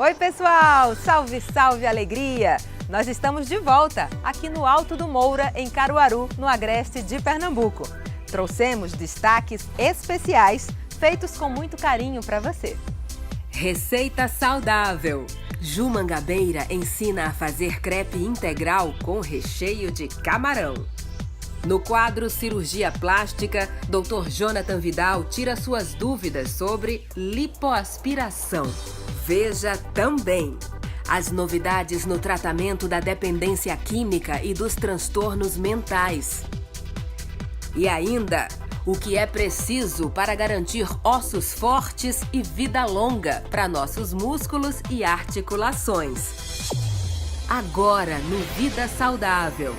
Oi, pessoal! Salve, salve, alegria! Nós estamos de volta aqui no Alto do Moura, em Caruaru, no agreste de Pernambuco. Trouxemos destaques especiais feitos com muito carinho para você. Receita saudável. Ju Mangabeira ensina a fazer crepe integral com recheio de camarão. No quadro Cirurgia Plástica, Dr. Jonathan Vidal tira suas dúvidas sobre lipoaspiração. Veja também as novidades no tratamento da dependência química e dos transtornos mentais. E ainda, o que é preciso para garantir ossos fortes e vida longa para nossos músculos e articulações. Agora no Vida Saudável.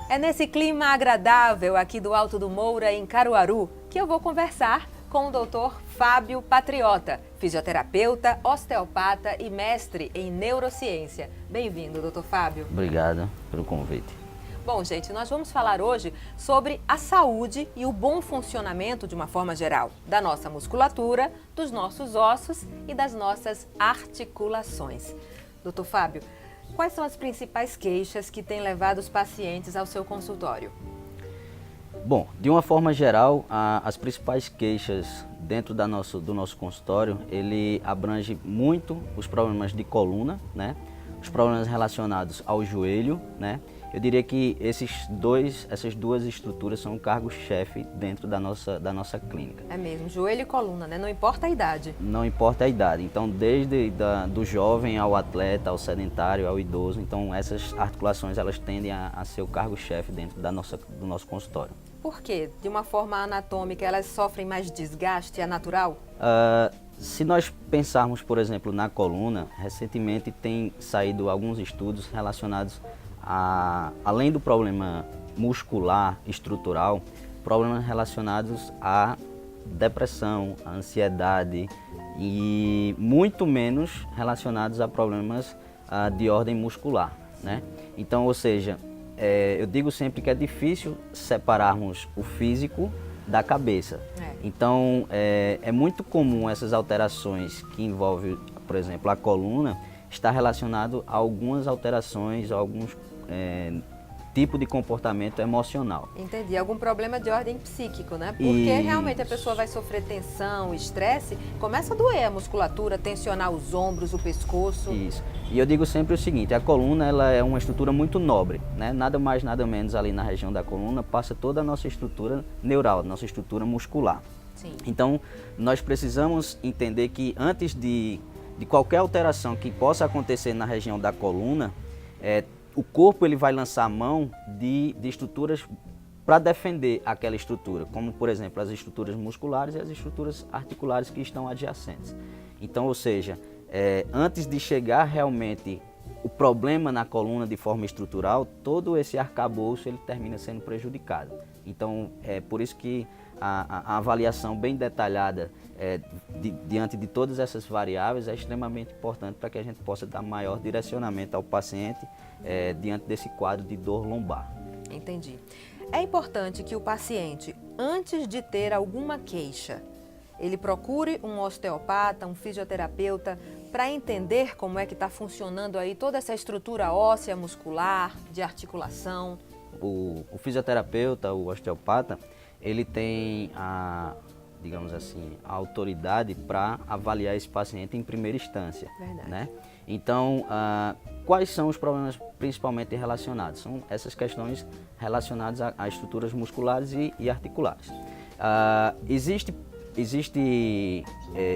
É nesse clima agradável aqui do Alto do Moura, em Caruaru, que eu vou conversar com o Dr. Fábio Patriota, fisioterapeuta, osteopata e mestre em neurociência. Bem-vindo, Dr. Fábio. Obrigado pelo convite. Bom, gente, nós vamos falar hoje sobre a saúde e o bom funcionamento, de uma forma geral, da nossa musculatura, dos nossos ossos e das nossas articulações. Dr. Fábio, quais são as principais queixas que têm levado os pacientes ao seu consultório? Bom, de uma forma geral, as principais queixas dentro do nosso consultório, ele abrange muito os problemas de coluna, né? Os problemas relacionados ao joelho, né? Eu diria que essas duas estruturas são o cargo-chefe dentro da nossa clínica. É mesmo, joelho e coluna, né? Não importa a idade. Não importa a idade. Então, desde do jovem ao atleta, ao sedentário, ao idoso, então essas articulações elas tendem a ser o cargo-chefe dentro do nosso consultório. Por quê? De uma forma anatômica, elas sofrem mais desgaste? É natural? Se nós pensarmos, por exemplo, na coluna, recentemente tem saído alguns estudos relacionados além do problema muscular, estrutural, problemas relacionados à depressão, à ansiedade e muito menos relacionados a problemas de ordem muscular, né? Então, ou seja, eu digo sempre que é difícil separarmos o físico da cabeça. Então, é muito comum essas alterações que envolvem, por exemplo, a coluna, estar relacionado a algumas alterações, a alguns tipo de comportamento emocional. Entendi. Algum problema de ordem psíquico, né? Porque realmente a pessoa vai sofrer tensão, estresse, começa a doer a musculatura, tensionar os ombros, o pescoço. Isso. E eu digo sempre o seguinte, a coluna ela é uma estrutura muito nobre, né? Nada mais, nada menos ali na região da coluna passa toda a nossa estrutura neural, nossa estrutura muscular. Sim. Então, nós precisamos entender que antes de qualquer alteração que possa acontecer na região da coluna, o corpo ele vai lançar a mão de estruturas para defender aquela estrutura, como por exemplo as estruturas musculares e as estruturas articulares que estão adjacentes. Então, ou seja, antes de chegar realmente o problema na coluna de forma estrutural, todo esse arcabouço ele termina sendo prejudicado. Então, é por isso que a avaliação bem detalhada diante de todas essas variáveis é extremamente importante para que a gente possa dar maior direcionamento ao paciente diante desse quadro de dor lombar. Entendi. É importante que o paciente, antes de ter alguma queixa, ele procure um osteopata, um fisioterapeuta, para entender como é que está funcionando aí toda essa estrutura óssea, muscular, de articulação. O fisioterapeuta, o osteopata, ele tem digamos assim, a autoridade para avaliar esse paciente em primeira instância. Verdade. Né? Então, quais são os problemas principalmente relacionados? São essas questões relacionadas a estruturas musculares e articulares. Existe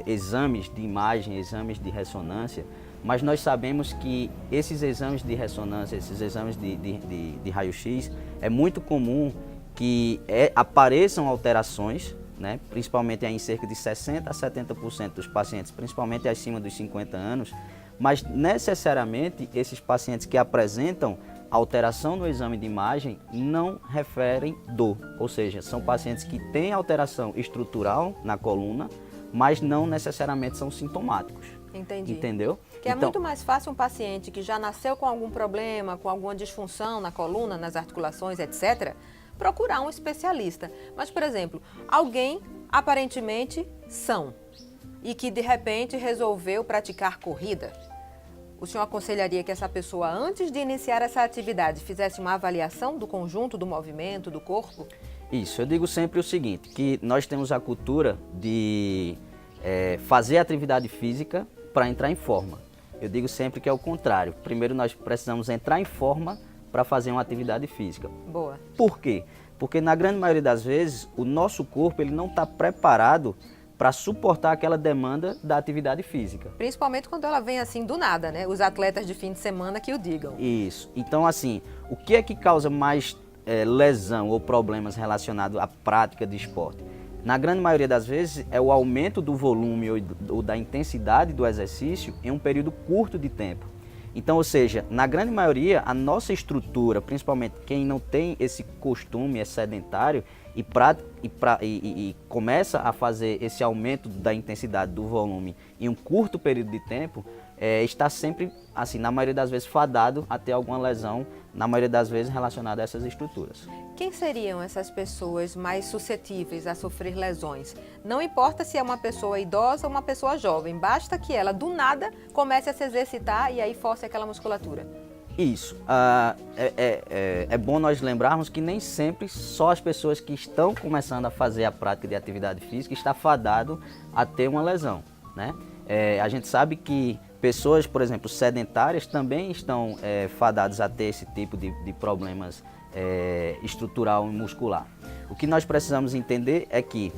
exames de imagem, exames de ressonância, mas nós sabemos que esses exames de ressonância, esses exames de raio-x, é muito comum que apareçam alterações, né? Principalmente em cerca de 60% a 70% dos pacientes, principalmente acima dos 50 anos, mas necessariamente esses pacientes que apresentam alteração no exame de imagem não referem dor, ou seja, são pacientes que têm alteração estrutural na coluna, mas não necessariamente são sintomáticos. Entendi. Entendeu? Que é muito mais fácil um paciente que já nasceu com algum problema, com alguma disfunção na coluna, nas articulações, etc., procurar um especialista. Mas, por exemplo, alguém aparentemente são e que de repente resolveu praticar corrida. O senhor aconselharia que essa pessoa, antes de iniciar essa atividade, fizesse uma avaliação do conjunto do movimento, do corpo? Isso, eu digo sempre o seguinte, que nós temos a cultura de fazer atividade física para entrar em forma. Eu digo sempre que é o contrário. Primeiro nós precisamos entrar em forma para fazer uma atividade física. Boa. Por quê? Porque na grande maioria das vezes o nosso corpo ele não está preparado para suportar aquela demanda da atividade física. Principalmente quando ela vem assim do nada, né? Os atletas de fim de semana que o digam. Isso. Então, assim, o que é que causa mais lesão ou problemas relacionados à prática de esporte? Na grande maioria das vezes é o aumento do volume ou da intensidade do exercício em um período curto de tempo. Então, ou seja, na grande maioria, a nossa estrutura, principalmente quem não tem esse costume, é sedentário e começa a fazer esse aumento da intensidade do volume em um curto período de tempo, está sempre, assim, na maioria das vezes, fadado a ter alguma lesão, na maioria das vezes relacionada a essas estruturas. Quem seriam essas pessoas mais suscetíveis a sofrer lesões? Não importa se é uma pessoa idosa ou uma pessoa jovem, basta que ela, do nada, comece a se exercitar e aí force aquela musculatura. Isso. É bom nós lembrarmos que nem sempre só as pessoas que estão começando a fazer a prática de atividade física está fadado a ter uma lesão, né? A gente sabe que pessoas, por exemplo, sedentárias também estão fadadas a ter esse tipo de problemas estrutural e muscular. O que nós precisamos entender é que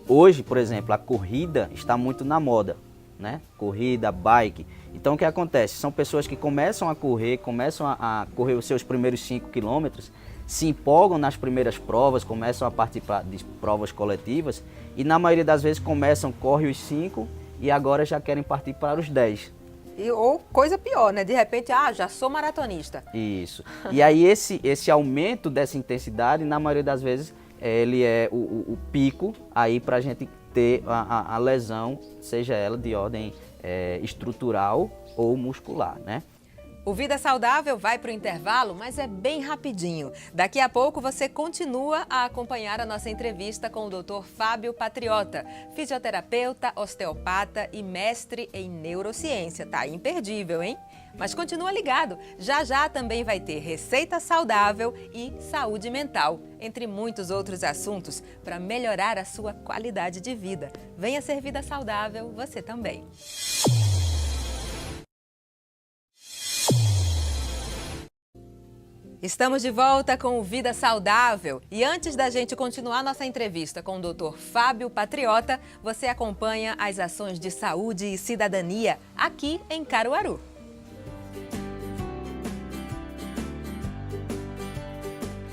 hoje, por exemplo, a corrida está muito na moda, né? Corrida, bike. Então o que acontece? São pessoas que começam a correr os seus primeiros 5 quilômetros, se empolgam nas primeiras provas, começam a participar de provas coletivas e na maioria das vezes correm os 5 e agora já querem partir para os 10. Ou coisa pior, né? De repente, já sou maratonista. Isso. E aí esse aumento dessa intensidade, na maioria das vezes, ele é o pico aí para a gente ter a lesão, seja ela de ordem estrutural ou muscular, né? O Vida Saudável vai para o intervalo, mas é bem rapidinho. Daqui a pouco você continua a acompanhar a nossa entrevista com o Dr. Fábio Patriota, fisioterapeuta, osteopata e mestre em neurociência. Tá imperdível, hein? Mas continua ligado, já já também vai ter receita saudável e saúde mental, entre muitos outros assuntos, para melhorar a sua qualidade de vida. Venha ser Vida Saudável, você também. Estamos de volta com o Vida Saudável e antes da gente continuar nossa entrevista com o Dr. Fábio Patriota, você acompanha as ações de saúde e cidadania aqui em Caruaru.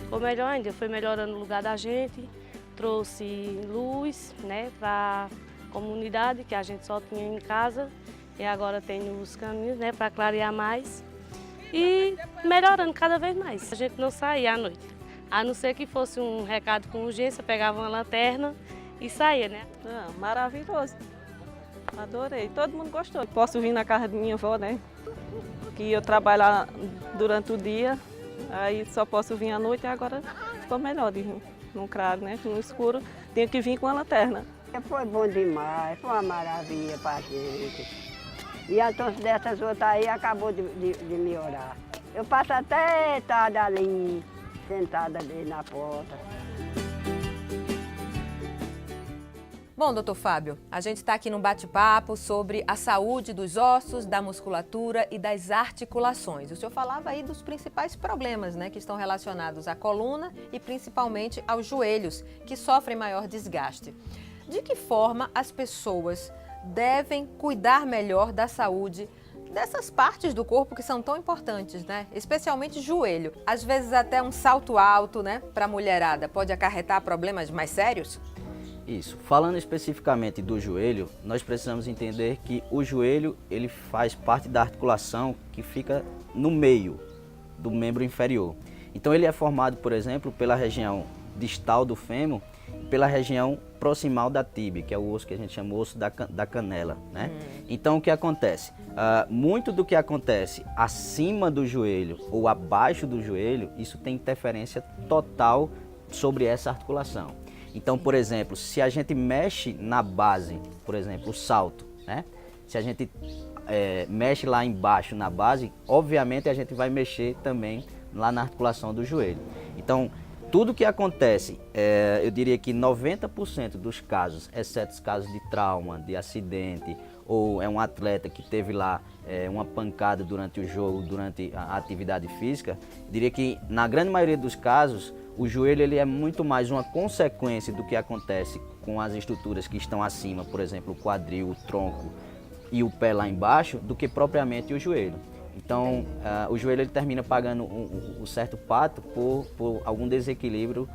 Ficou melhor ainda, foi melhorando o lugar da gente, trouxe luz, né, para a comunidade que a gente só tinha em casa e agora tem os caminhos, né, para clarear mais. E melhorando cada vez mais. A gente não saía à noite, a não ser que fosse um recado com urgência, pegava uma lanterna e saía, né? Maravilhoso, adorei, todo mundo gostou. Posso vir na casa de minha avó, né? Que eu trabalho lá durante o dia, aí só posso vir à noite e agora ficou melhor de vir no claro, né? No escuro, tenho que vir com a lanterna. Foi bom demais, foi uma maravilha pra gente. E a tosse dessas outras aí acabou de melhorar. Eu passo até tarde ali, sentada ali na porta. Bom, doutor Fábio, a gente está aqui num bate-papo sobre a saúde dos ossos, da musculatura e das articulações. O senhor falava aí dos principais problemas, né, que estão relacionados à coluna e principalmente aos joelhos, que sofrem maior desgaste. De que forma as pessoas devem cuidar melhor da saúde dessas partes do corpo que são tão importantes, né? Especialmente joelho. Às vezes até um salto alto, né, para a mulherada pode acarretar problemas mais sérios? Isso. Falando especificamente do joelho, nós precisamos entender que o joelho ele faz parte da articulação que fica no meio do membro inferior. Então ele é formado, por exemplo, pela região distal do fêmur e pela região proximal da tíbia, que é o osso que a gente chama osso da canela, né? Então o que acontece? Muito do que acontece acima do joelho ou abaixo do joelho, isso tem interferência total sobre essa articulação. Então, por exemplo, se a gente mexe na base, por exemplo, o salto, né? Se a gente mexe lá embaixo na base, obviamente a gente vai mexer também lá na articulação do joelho. Então, tudo que acontece, eu diria que 90% dos casos, exceto os casos de trauma, de acidente, ou é um atleta que teve lá uma pancada durante o jogo, durante a atividade física, eu diria que na grande maioria dos casos, o joelho ele é muito mais uma consequência do que acontece com as estruturas que estão acima, por exemplo, o quadril, o tronco e o pé lá embaixo, do que propriamente o joelho. Então, o joelho ele termina pagando um certo pato por algum desequilíbrio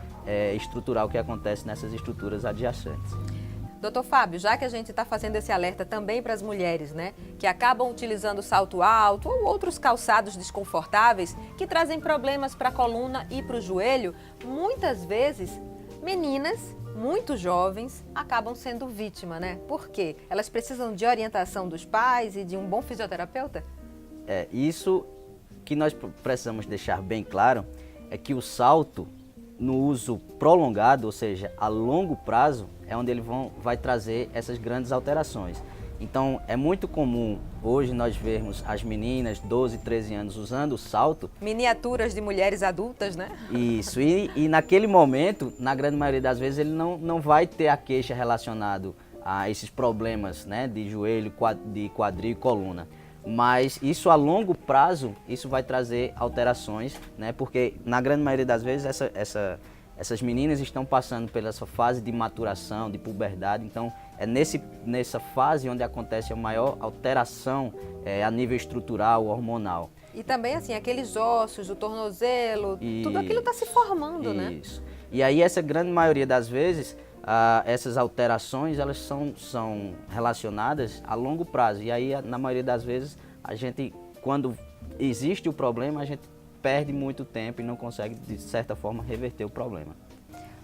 estrutural que acontece nessas estruturas adjacentes. Doutor Fábio, já que a gente está fazendo esse alerta também para as mulheres, né, que acabam utilizando salto alto ou outros calçados desconfortáveis que trazem problemas para a coluna e para o joelho, muitas vezes meninas muito jovens acabam sendo vítima, né? Por quê? Elas precisam de orientação dos pais e de um bom fisioterapeuta? Isso que nós precisamos deixar bem claro é que o salto no uso prolongado, ou seja, a longo prazo, é onde ele vai trazer essas grandes alterações. Então, é muito comum hoje nós vermos as meninas, 12, 13 anos, usando o salto. Miniaturas de mulheres adultas, né? Isso, e naquele momento, na grande maioria das vezes, ele não vai ter a queixa relacionada a esses problemas, né, de joelho, de quadril e coluna. Mas isso a longo prazo, isso vai trazer alterações, né? Porque na grande maioria das vezes essas meninas estão passando pela sua fase de maturação, de puberdade. Então é nessa fase onde acontece a maior alteração a nível estrutural, hormonal. E também assim, aqueles ossos, o tornozelo, tudo aquilo está se formando, né? Isso. E aí essa grande maioria das vezes, essas alterações elas são relacionadas a longo prazo. E aí, na maioria das vezes, a gente, quando existe o problema, a gente perde muito tempo e não consegue, de certa forma, reverter o problema.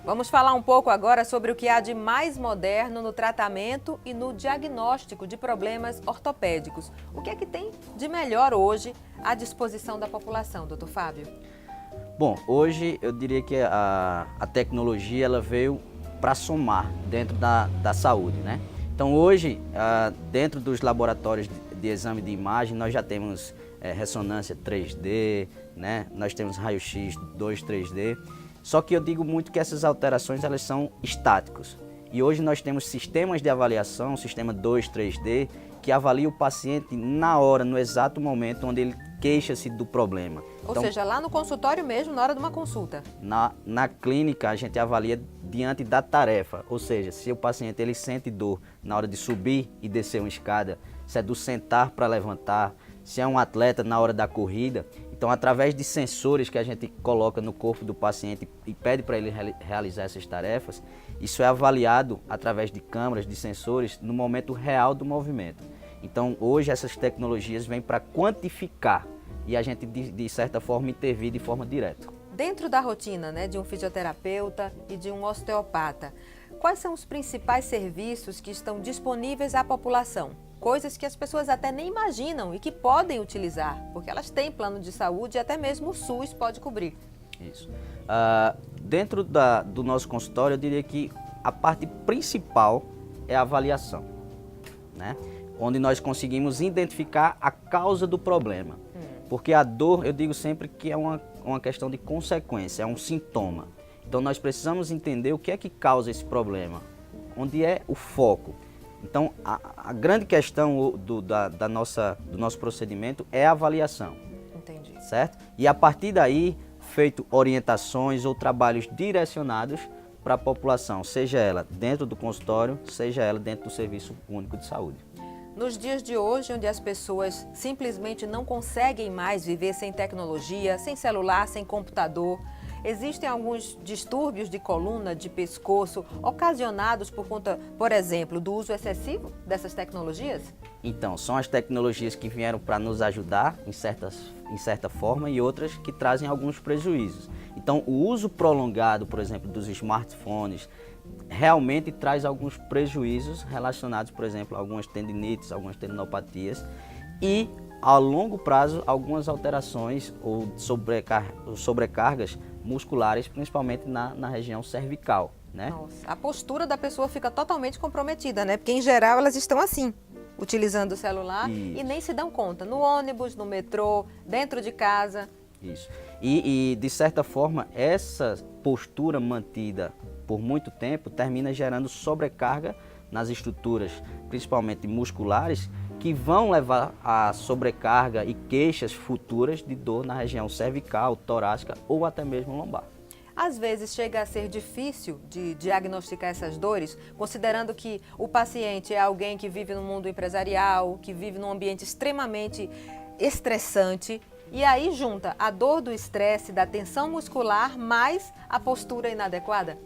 Vamos falar um pouco agora sobre o que há de mais moderno no tratamento e no diagnóstico de problemas ortopédicos. O que é que tem de melhor hoje à disposição da população, doutor Fábio? Bom, hoje eu diria que a tecnologia ela veio para somar dentro da saúde, né? Então hoje, dentro dos laboratórios de exame de imagem, nós já temos ressonância 3D, né? Nós temos raio-x 2 3D, só que eu digo muito que essas alterações elas são estáticos. E hoje nós temos sistemas de avaliação, sistema 2 3D, que avalia o paciente na hora, no exato momento onde ele queixa-se do problema. Ou seja, lá no consultório mesmo, na hora de uma consulta. Na clínica, a gente avalia diante da tarefa, ou seja, se o paciente ele sente dor na hora de subir e descer uma escada, se é do sentar para levantar, se é um atleta na hora da corrida. Então, através de sensores que a gente coloca no corpo do paciente e pede para ele realizar essas tarefas, isso é avaliado através de câmeras, de sensores, no momento real do movimento. Então, hoje essas tecnologias vêm para quantificar e a gente, de certa forma, intervir de forma direta. Dentro da rotina, né, de um fisioterapeuta e de um osteopata, quais são os principais serviços que estão disponíveis à população? Coisas que as pessoas até nem imaginam e que podem utilizar, porque elas têm plano de saúde e até mesmo o SUS pode cobrir. Isso. Dentro do nosso consultório, eu diria que a parte principal é a avaliação, né? Onde nós conseguimos identificar a causa do problema. Porque a dor, eu digo sempre que é uma questão de consequência, é um sintoma. Então nós precisamos entender o que é que causa esse problema, onde é o foco. Então a grande questão do nosso procedimento é a avaliação. Entendi. Certo? E a partir daí, feito orientações ou trabalhos direcionados para a população, seja ela dentro do consultório, seja ela dentro do Serviço Único de Saúde. Nos dias de hoje, onde as pessoas simplesmente não conseguem mais viver sem tecnologia, sem celular, sem computador, existem alguns distúrbios de coluna, de pescoço, ocasionados por conta, por exemplo, do uso excessivo dessas tecnologias? Então, são as tecnologias que vieram para nos ajudar em certa forma e outras que trazem alguns prejuízos. Então, o uso prolongado, por exemplo, dos smartphones, realmente traz alguns prejuízos relacionados, por exemplo, a algumas tendinites, algumas tendinopatias e, a longo prazo, algumas alterações ou sobrecargas musculares, principalmente na região cervical, né? Nossa, a postura da pessoa fica totalmente comprometida, né? Porque, em geral, elas estão assim, utilizando o celular e nem se dão conta. No ônibus, no metrô, dentro de casa. Isso. E, de certa forma, essa postura mantida por muito tempo termina gerando sobrecarga nas estruturas, principalmente musculares, que vão levar a sobrecarga e queixas futuras de dor na região cervical, torácica ou até mesmo lombar. Às vezes chega a ser difícil de diagnosticar essas dores, considerando que o paciente é alguém que vive no mundo empresarial, que vive num ambiente extremamente estressante, e aí junta a dor do estresse, da tensão muscular, mais a postura inadequada?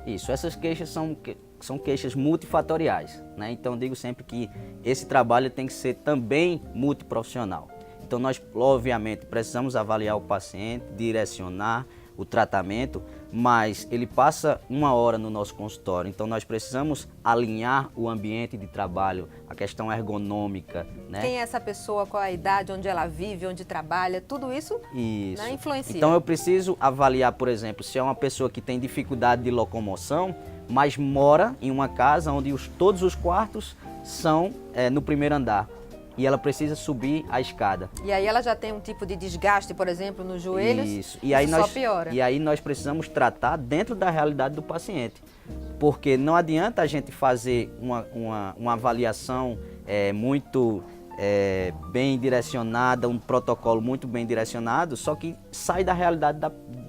Isso, essas queixas são queixas multifatoriais, né? Então, eu digo sempre que esse trabalho tem que ser também multiprofissional. Então, nós, obviamente, precisamos avaliar o paciente, direcionar o tratamento, mas ele passa 1 hora no nosso consultório, então nós precisamos alinhar o ambiente de trabalho, a questão ergonômica, né? Quem é essa pessoa, qual a idade, onde ela vive, onde trabalha, tudo isso, Isso. Né, influencia. Então eu preciso avaliar, por exemplo, se é uma pessoa que tem dificuldade de locomoção, mas mora em uma casa onde todos os quartos são no primeiro andar. E ela precisa subir a escada. E aí ela já tem um tipo de desgaste, por exemplo, nos joelhos. Isso. E aí só piora. E aí nós precisamos tratar dentro da realidade do paciente. Porque não adianta a gente fazer uma avaliação muito bem direcionada, um protocolo muito bem direcionado, só que sai da realidade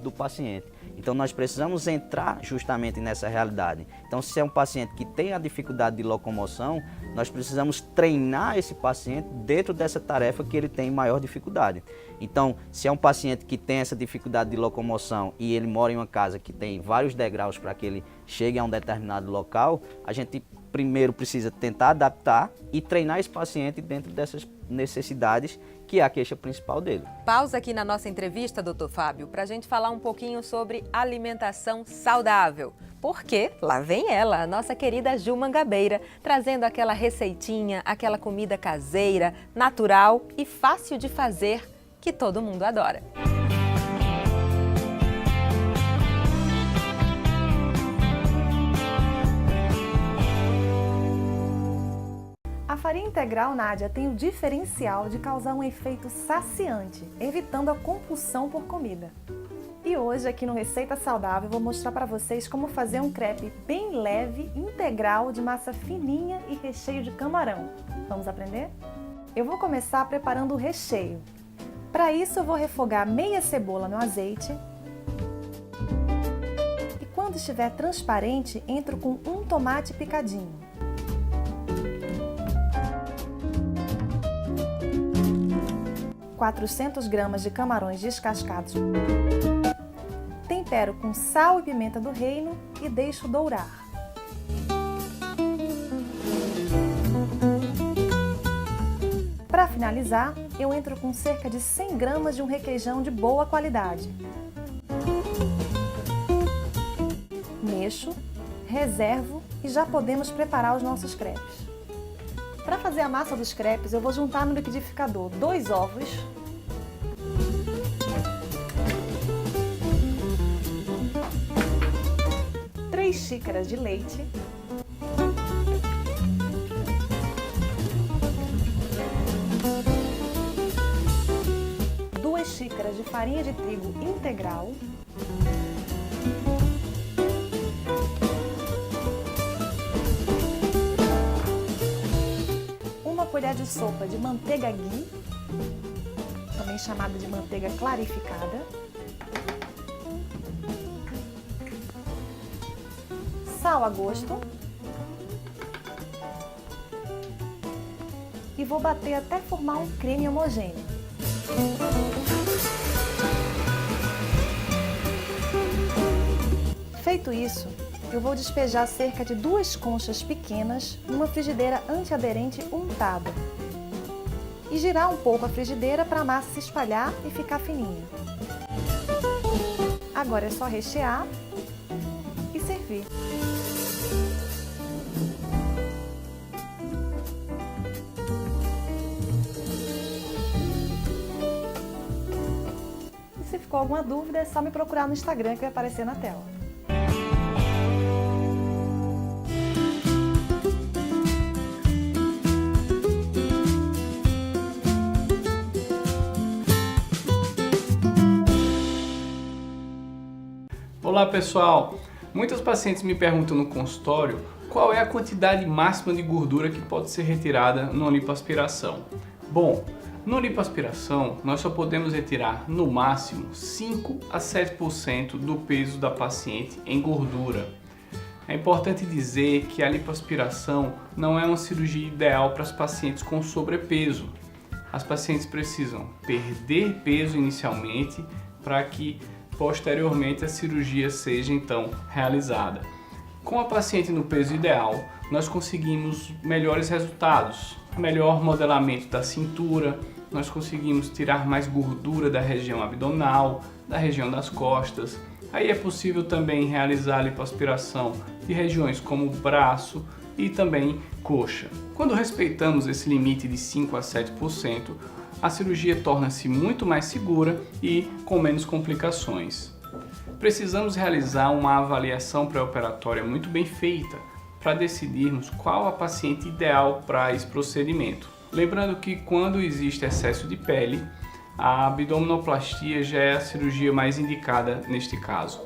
do paciente. Então nós precisamos entrar justamente nessa realidade. Então, se é um paciente que tem a dificuldade de locomoção, nós precisamos treinar esse paciente dentro dessa tarefa que ele tem maior dificuldade. Então, se é um paciente que tem essa dificuldade de locomoção e ele mora em uma casa que tem vários degraus para que ele chegue a um determinado local, a gente primeiro precisa tentar adaptar e treinar esse paciente dentro dessas necessidades, que é a queixa principal dele. Pausa aqui na nossa entrevista, doutor Fábio, para a gente falar um pouquinho sobre alimentação saudável. Porque lá vem ela, a nossa querida Ju Mangabeira, trazendo aquela receitinha, aquela comida caseira, natural e fácil de fazer, que todo mundo adora. A farinha integral, Nádia, tem o diferencial de causar um efeito saciante, evitando a compulsão por comida. E hoje, aqui no Receita Saudável, eu vou mostrar para vocês como fazer um crepe bem leve, integral, de massa fininha e recheio de camarão. Vamos aprender? Eu vou começar preparando o recheio. Para isso, eu vou refogar meia cebola no azeite. E quando estiver transparente, entro com um tomate picadinho. 400 gramas de camarões descascados. Tempero com sal e pimenta do reino e deixo dourar. Para finalizar, eu entro com cerca de 100 gramas de um requeijão de boa qualidade. Mexo, reservo e já podemos preparar os nossos crepes. Para fazer a massa dos crepes, eu vou juntar no liquidificador 2 ovos, 3 xícaras de leite, 2 xícaras de farinha de trigo integral, 1 colher de sopa de manteiga ghee, também chamada de manteiga clarificada, sal a gosto e vou bater até formar um creme homogêneo. Feito isso, eu vou despejar cerca de 2 conchas pequenas numa frigideira antiaderente untada e girar um pouco a frigideira para a massa se espalhar e ficar fininha. Agora é só rechear e servir. E se ficou alguma dúvida, é só me procurar no Instagram que vai aparecer na tela. Olá pessoal, muitos pacientes me perguntam no consultório qual é a quantidade máxima de gordura que pode ser retirada numa lipoaspiração. Bom, no lipoaspiração nós só podemos retirar no máximo 5 a 7% do peso da paciente em gordura. É importante dizer que a lipoaspiração não é uma cirurgia ideal para as pacientes com sobrepeso. As pacientes precisam perder peso inicialmente para que posteriormente a cirurgia seja então realizada. Com a paciente no peso ideal, nós conseguimos melhores resultados, melhor modelamento da cintura, nós conseguimos tirar mais gordura da região abdominal, da região das costas. Aí é possível também realizar a lipoaspiração de regiões como braço e também coxa. Quando respeitamos esse limite de 5 a 7%, a cirurgia torna-se muito mais segura e com menos complicações. Precisamos realizar uma avaliação pré-operatória muito bem feita para decidirmos qual a paciente ideal para esse procedimento. Lembrando que quando existe excesso de pele, a abdominoplastia já é a cirurgia mais indicada neste caso.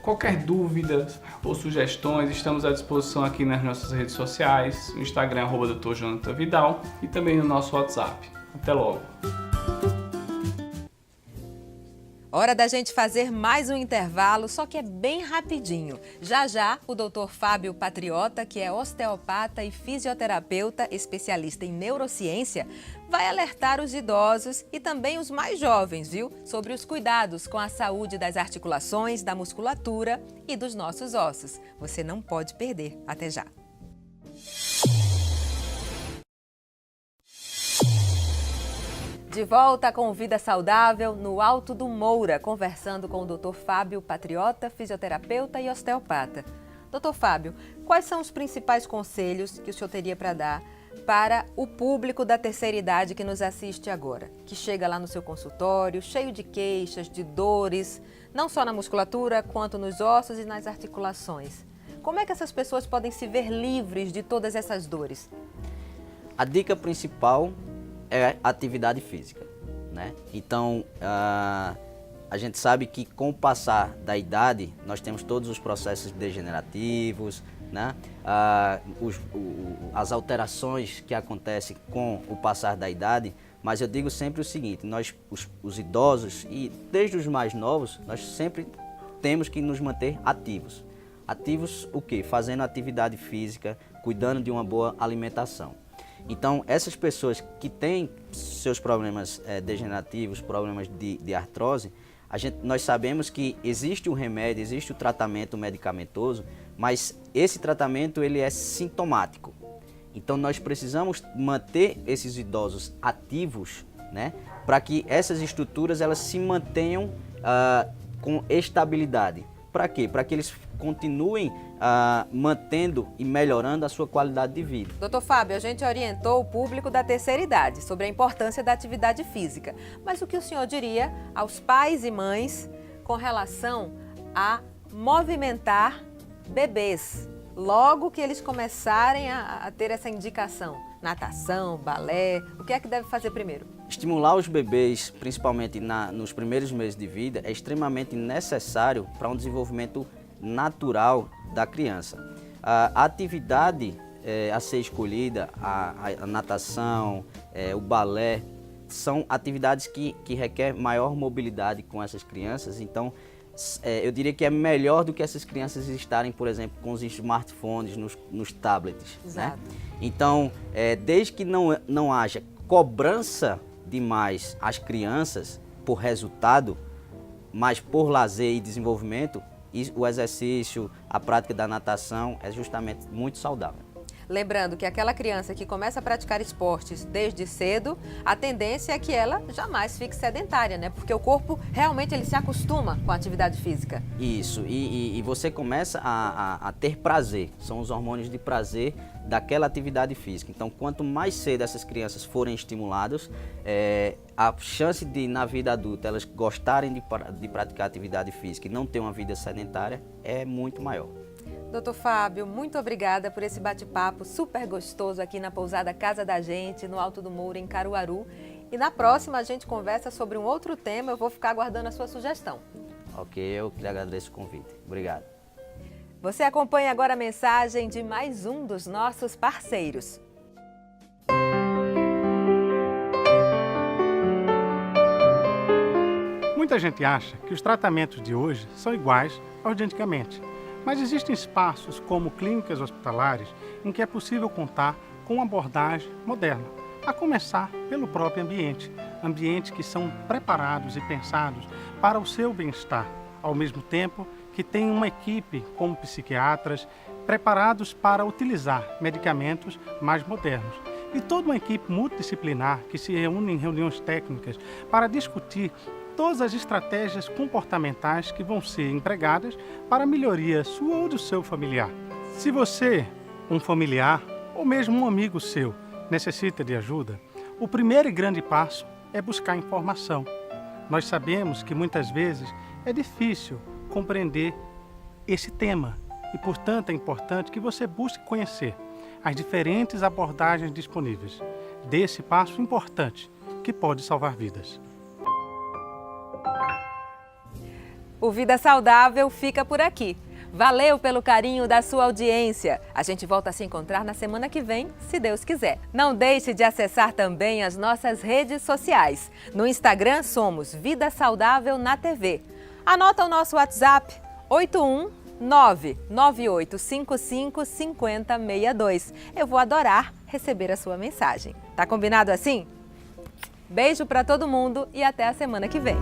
Qualquer dúvida ou sugestões, estamos à disposição aqui nas nossas redes sociais, no Instagram @Dr. Jonathan Vidal e também no nosso WhatsApp. Até logo! Hora da gente fazer mais um intervalo, só que é bem rapidinho. Já já, o Dr. Fábio Patriota, que é osteopata e fisioterapeuta especialista em neurociência, vai alertar os idosos e também os mais jovens, viu? Sobre os cuidados com a saúde das articulações, da musculatura e dos nossos ossos. Você não pode perder. Até já! De volta com Vida Saudável no Alto do Moura, conversando com o Dr. Fábio Patriota, fisioterapeuta e osteopata. Dr. Fábio, quais são os principais conselhos que o senhor teria para dar para o público da terceira idade que nos assiste agora, que chega lá no seu consultório, cheio de queixas, de dores, não só na musculatura, quanto nos ossos e nas articulações? Como é que essas pessoas podem se ver livres de todas essas dores? A dica principal é atividade física, né? Então, a gente sabe que com o passar da idade, nós temos todos os processos degenerativos, né? As alterações que acontecem com o passar da idade, mas eu digo sempre o seguinte, nós, os idosos e desde os mais novos, nós sempre temos que nos manter ativos. Ativos o quê? Fazendo atividade física, cuidando de uma boa alimentação. Então, essas pessoas que têm seus problemas degenerativos, problemas de artrose, nós sabemos que existe um remédio, existe o tratamento medicamentoso, mas esse tratamento ele é sintomático. Então, nós precisamos manter esses idosos ativos, né, para que essas estruturas elas se mantenham com estabilidade. Para quê? Para que eles continuem mantendo e melhorando a sua qualidade de vida. Doutor Fábio, a gente orientou o público da terceira idade sobre a importância da atividade física. Mas o que o senhor diria aos pais e mães com relação a movimentar bebês logo que eles começarem a ter essa indicação? Natação, balé, o que é que deve fazer primeiro? Estimular os bebês, principalmente nos primeiros meses de vida, é extremamente necessário para um desenvolvimento natural da criança. A atividade a ser escolhida, a natação, o balé, são atividades que requerem maior mobilidade com essas crianças, então eu diria que é melhor do que essas crianças estarem, por exemplo, com os smartphones, nos tablets. Exato. Né? Então, desde que não haja cobrança demais às crianças por resultado, mas por lazer e desenvolvimento, o exercício, a prática da natação é justamente muito saudável. Lembrando que aquela criança que começa a praticar esportes desde cedo, a tendência é que ela jamais fique sedentária, né? Porque o corpo realmente ele se acostuma com a atividade física. Isso, e você começa a ter prazer, são os hormônios de prazer daquela atividade física. Então, quanto mais cedo essas crianças forem estimuladas, a chance de, na vida adulta, elas gostarem de praticar atividade física e não ter uma vida sedentária é muito maior. Doutor Fábio, muito obrigada por esse bate-papo super gostoso aqui na pousada Casa da Gente, no Alto do Moura, em Caruaru. E na próxima a gente conversa sobre um outro tema, eu vou ficar aguardando a sua sugestão. Ok, eu que lhe agradeço o convite. Obrigado. Você acompanha agora a mensagem de mais um dos nossos parceiros. Muita gente acha que os tratamentos de hoje são iguais aos de antigamente. Mas existem espaços, como clínicas hospitalares, em que é possível contar com uma abordagem moderna, a começar pelo próprio ambiente. Ambientes que são preparados e pensados para o seu bem-estar, ao mesmo tempo que tem uma equipe como psiquiatras preparados para utilizar medicamentos mais modernos. E toda uma equipe multidisciplinar que se reúne em reuniões técnicas para discutir todas as estratégias comportamentais que vão ser empregadas para a melhoria sua ou do seu familiar. Se você, um familiar ou mesmo um amigo seu, necessita de ajuda, o primeiro e grande passo é buscar informação. Nós sabemos que muitas vezes é difícil compreender esse tema e, portanto, é importante que você busque conhecer as diferentes abordagens disponíveis. Dê esse passo importante que pode salvar vidas. O Vida Saudável fica por aqui. Valeu pelo carinho da sua audiência. A gente volta a se encontrar na semana que vem, se Deus quiser. Não deixe de acessar também as nossas redes sociais. No Instagram somos Vida Saudável na TV. Anota o nosso WhatsApp 81998555062. Eu vou adorar receber a sua mensagem. Tá combinado assim? Beijo para todo mundo e até a semana que vem.